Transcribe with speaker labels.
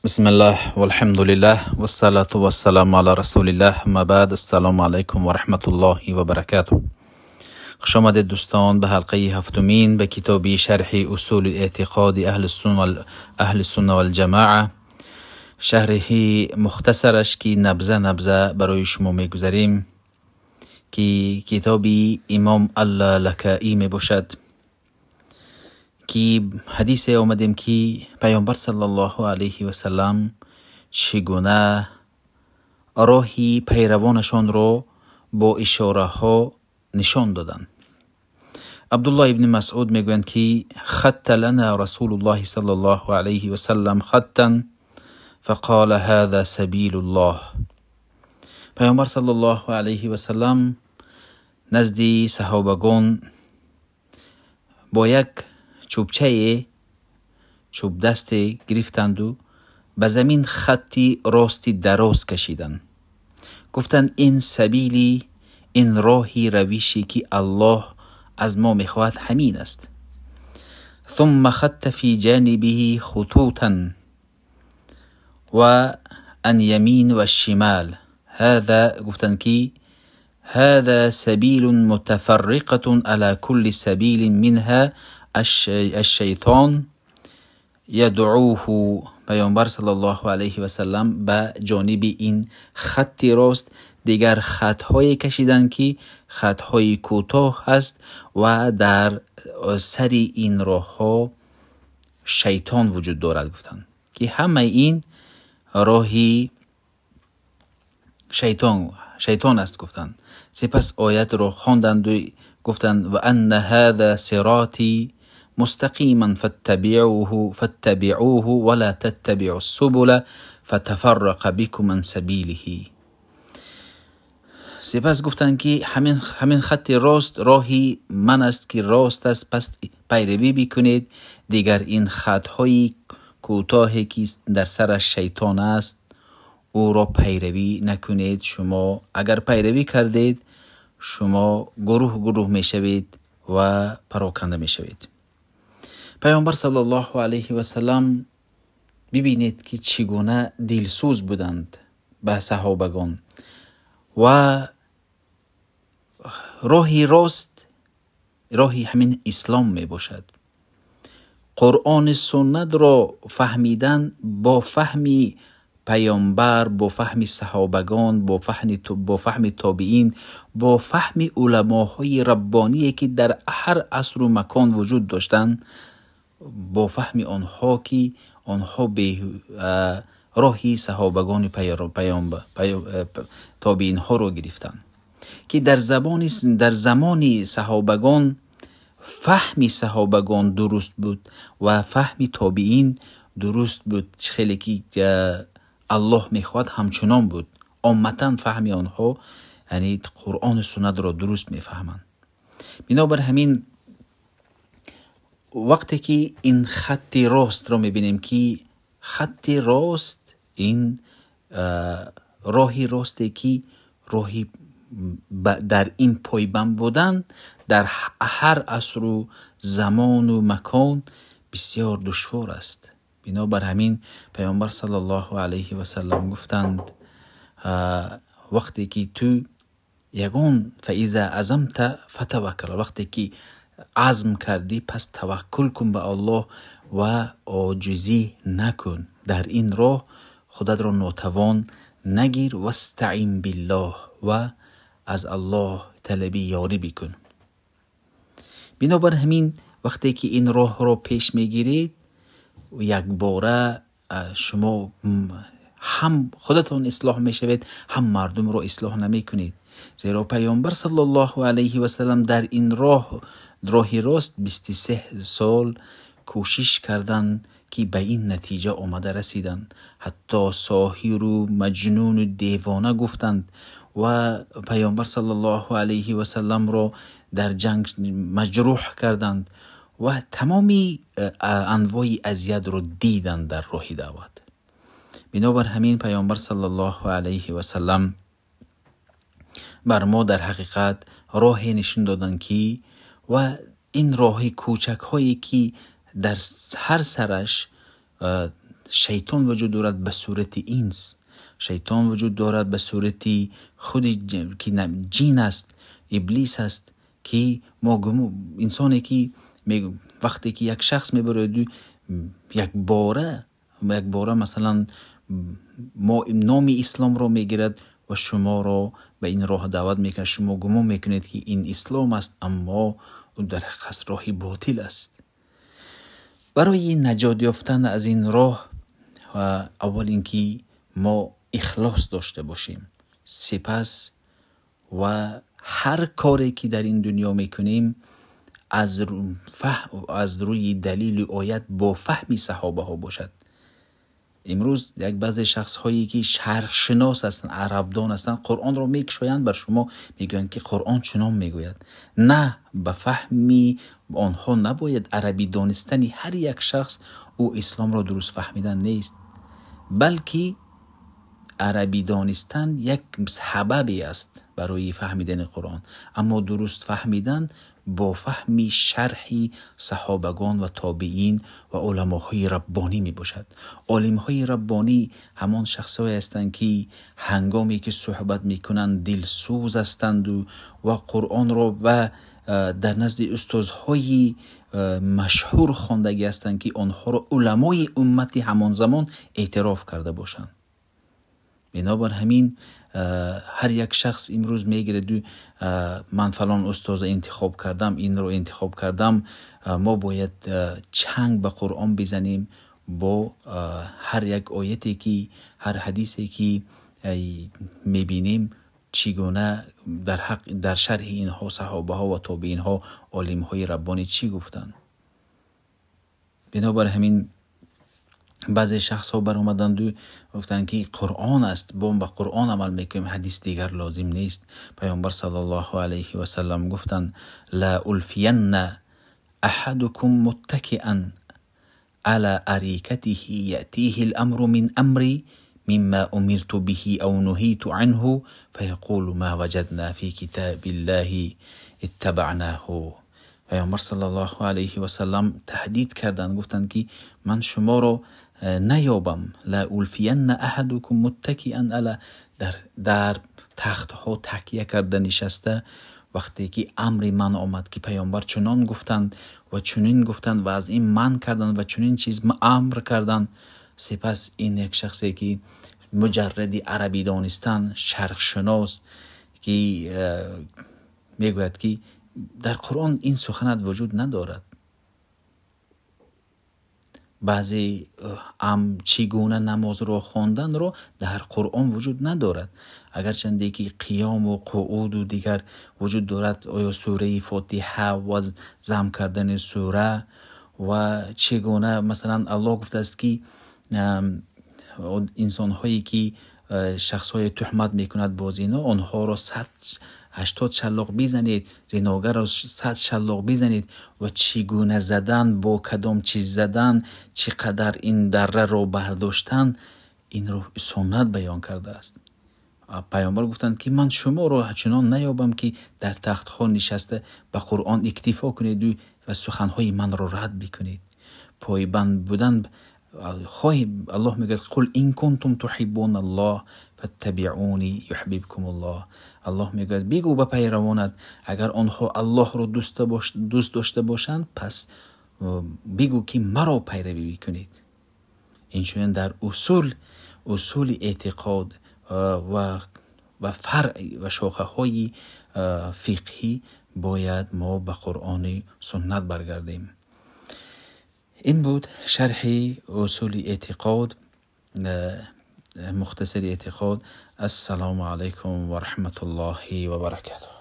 Speaker 1: بسم الله والحمد لله والصلاة والسلام على رسول الله. ما بعد، السلام علیکم و رحمت الله و برکاته. خوش آمدید دوستان به حلقه هفتمین به کتابی شرح اصول اعتقاد اهل السنه والجماعه، شرحی مختصرش که نبذه نبذه برای شما میگذاریم که کتابی امام اللالکائی می باشد که حدیث آمدیم که پیامبر صلی الله علیه و سلم چگونه راهی پیروانشان را با اشاره ها نشان دادند. عبدالله ابن مسعود میگویند که خط لنا رسول الله صلی الله علیه و سلم خطا فقال هذا سبیل الله. پیامبر صلی الله علیه و سلم نزد صحابگان با یک چوب دست گرفتند و به زمین خطی راستی دراز کشیدند. گفتند این سبیلی، این راهی روشی که الله از ما میخواهد همین است. ثم خط فی جانبه خطوطا و ان یمین و شمال. هذا گفتند که هذا سبیل متفرقة على كل سبیل منها الشیطان یدعوه. پیامبر صلی الله علیه و سلم به جانب این خطی راست دیگر خطهای کشیدن که خطهای کوتاه هست و در سر این راه ها شیطان وجود دارد. گفتند که همه این راهی شیطان است. گفتند سپس آیت را خواندند و گفتند و ان هذا صراطی مستقیما فاتبعوه ولا تتبعوا السبل فتفرق بكم عن سبیله. سپس گفتند که همین خط راست راهی من است که راست است، پس پیروی بکنید. دیگر این خطهای کوتاهی که در سر شیطان است او را پیروی نکنید. شما اگر پیروی کردید شما گروه میشوید و پراکنده میشوید. پیامبر صلی الله علیه و سلم ببینید که چگونه دلسوز بودند به صحابگان و راهی راست راهی همین اسلام می باشد. قرآن سنت را فهمیدن با فهمی پیامبر، با فهم صحابگان، با فهم تابعین، با فهم علماهای ربانی که در هر عصر و مکان وجود داشتند، با فهم آنها که آنها به راهی صحابگان تابعین ها را گرفتند که در زمان صحابگان فهم صحابگان درست بود و فهم تابعین درست بود. خیلی که الله میخواد همچنان بود. عامتا فهم آنها یعنی قرآن سنت را درست میفهمند. بنابر همین وقتی که این خط راست را میبینیم که خط راست این راهی راستی که راهی در این پایبند بودن در هر عصر و زمان و مکان بسیار دشوار است. بنابر همین پیامبر صلی الله علیه و سلم گفتند وقتی که تو یگان فاذا عزمت فتوکل، وقتی که عزم کردی پس توکل کن به الله و عاجزی نکن. در این راه خودت را ناتوان نگیر. واستعین بالله و از الله طلبی یاری بکن. بنابر همین وقتی که این راه را پیش میگیرید یک باره شما هم خودتان اصلاح میشوید هم مردم را اصلاح نمی کنید. زیرا پیامبر صلی الله علیه و سلم در این راهی راست 23 سال کوشش کردند که به این نتیجه آمده رسیدند. حتی ساحر و مجنون و دیوانه گفتند و پیامبر صلی الله علیه و سلم را در جنگ مجروح کردند و تمامی انواع اذیت را دیدند در راه دعوت. بنابر همین پیامبر صلی الله علیه و سلم بر ما در حقیقت راهی نشون دادند که و این راه کوچک هایی که در هر سرش شیطان وجود دارد به صورت اینس، شیطان وجود دارد به صورت خود که جین است، ابلیس است، که ما انسانی که وقتی که یک شخص میبره یک باره مثلا ما نام اسلام رو میگیرد و شما رو به این راه دعوت میکنه، شما گمان میکنید که این اسلام است، اما در حقیقت راه باطل است. برای نجات یافتن از این راه اول اینکه ما اخلاص داشته باشیم، سپس و هر کاری که در این دنیا میکنیم از روی دلیل آیت با فهم صحابه ها باشد. امروز یک بعضی شخص هایی که شرق شناس هستند، عربدان هستند، قرآن رو میکشایند بر شما، میگویند که قرآن چنان میگوید. نه، به فهمی آنها نباید. عربی دانستنی هر یک شخص او اسلام را درست فهمیدن نیست، بلکه عربی دانستن یک سببی است برای فهمیدن قرآن، اما درست فهمیدن با فهمی شرحی صحابگان و تابعین و علماهای ربانی می باشد. علماهای ربانی همان شخصایی هستند که هنگامی که صحبت می کنند دلسوز هستند و قرآن را و در نزد استادهای مشهور خواندگی هستند که آنها را علمای امتی همان زمان اعتراف کرده باشند. بنابر همین هر یک شخص امروز میگیره من فلان استاد انتخاب کردم، این رو انتخاب کردم، ما باید چنگ به قرآن بزنیم با هر یک آیتی که هر حدیثی که میبینیم چگونه در شرح اینها صحابه ها و تابعین ها عالم های ربانی چی گفتن. بنابر همین بعضی شخص ها بر آمدند و گفتند که قرآن است، با به قرآن عمل میکنیم، حدیث دیگر لازم نیست. پیامبر صلی الله علیه و سلم گفتند لا الفین احدکم متکئا على اریکته یأتیه الامر من امری مما امرت به او نهیت عنه فیقول ما وجدنا فی کتاب الله اتبعناه. پیامبر صلی الله علیه و سلم تهدید کردند، گفتند که من شما را نیابم، لا الفین احدکم متکئا علی، در تخت ها تکیه کرده نشسته، وقتی که امر من آمد که پیامبر چنان گفتند و چنین گفتند و از این من کردند و چنین چیز امر کردند. سپس این یک شخصی که مجرد عربی دانستن، شرق شناس، که میگوید که در قرآن این سخنت وجود ندارد. بعضی چگونه نماز رو خواندن رو در قرآن وجود ندارد، اگرچند که قیام و قعود و دیگر وجود دارد. آیا سوره فاتحه و ضم کردن سوره و چگونه مثلا الله گفته است که انسان هایی که شخص های تهمت میکند با زنا آنها را 180 شلاق بزنید، زناگر را 100 شلاق بزنید، و چگونه زدن، با کدام چیز زدن، چقدر این دره را برداشتن، این رو سنت بیان کرده است. پیامبر گفتند که من شما را چنان نیابم که در تخت ها نشسته به قرآن اکتفا کنید و سخنهای من را رد بکنید. پایبند بودن الله میگه قل این کنتم تحبون الله فاتبعونی یحببکم الله. الله میگه بگو به پیروانت اگر آنها الله رو دوست داشته باشند پس بگو که مرا پیروی کنید. اینچنین در اصول اعتقاد و فرع و شاخه های فقهی باید ما به قرآن سنت برگردیم. این بود شرح اصول اعتقاد، مختصر اعتقاد. السلام علیکم و رحمت الله و برکاته.